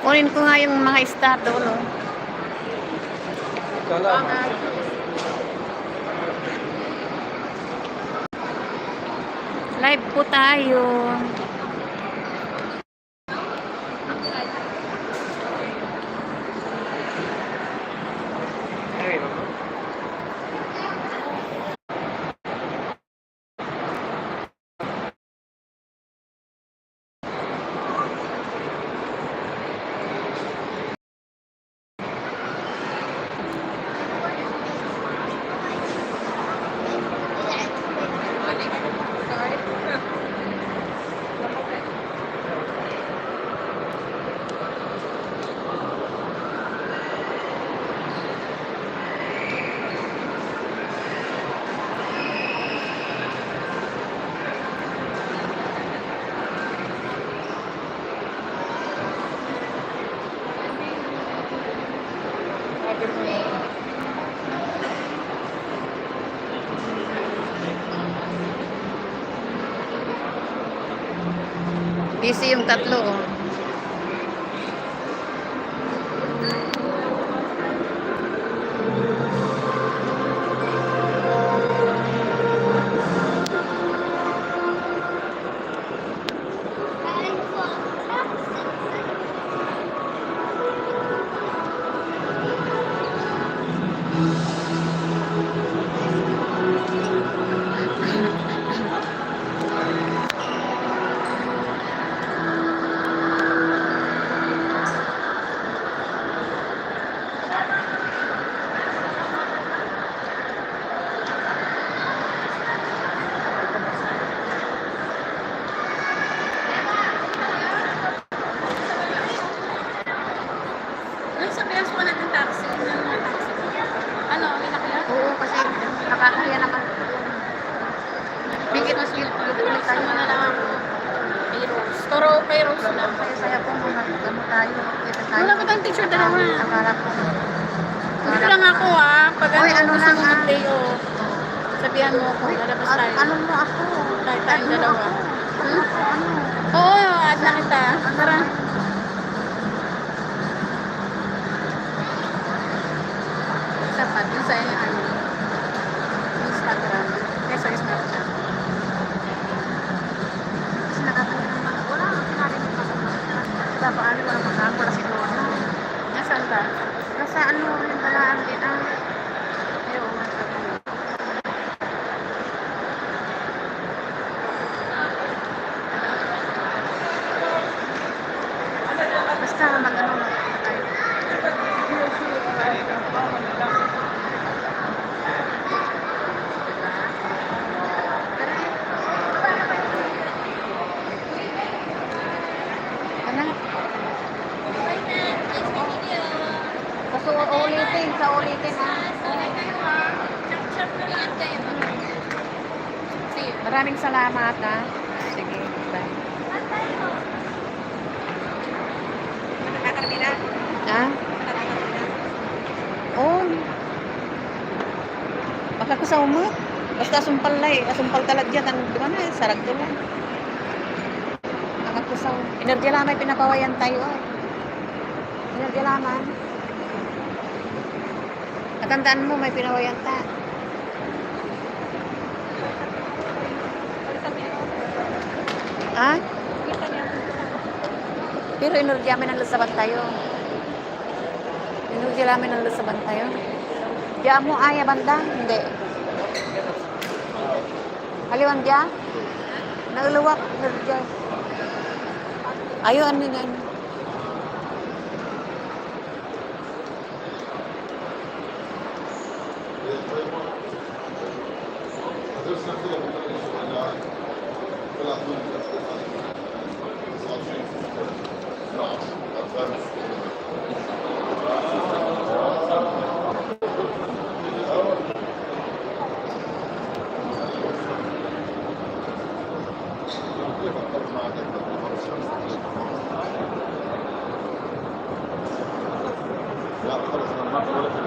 Kunin ko nga yung mga star doon. Oh. Live po tayo. Busy yung tatlo. Oh. Oo, kasi nakakaya naman. Bigit mas ulit tayo na lang ako. Toro kay Rose lang. Kaya saya po mga ano tayo. Wala ba tayong teacher dalawa? Akala ko. Dito lang ako pag Oy, ano gusto lang, mo mag-day off. Sabihan mo ako, lalabas tayo. Ano mo ako? Tayo tayong dalawa. Ano? Oo, add na kita. Tara. Sapat yun sa inyo. Instagram. Kesa Snapchat. Kasi nakakaya naman. Wala. Pinarinig ako. Paano wala magkakaroon. Wala si Lona. Nasaan ka? Nasa ano rin balaan din ayaw magkakaroon. Basta mag-ano tayo. Sa ulitin ha. Maraming salamat ha. Sige, bye. Nakakarbina? Ha? Oo. Baka ko sa umot. Basta asumpal na asumpal talad yan. Di ba na, sarag to lang. Baka ko sa energy lamay pinapawayan tayo ay. Energy laman. Natandaan mo, may pinawayan ta. Ha? Pero inordiya namin ang lasaban tayo. Inordiya namin ang lasaban tayo. Diya mo aya banda? Hindi. Haliwan diya? Nauluwak. Inordiya. Ayaw, ano yan? لا خلاص انا ما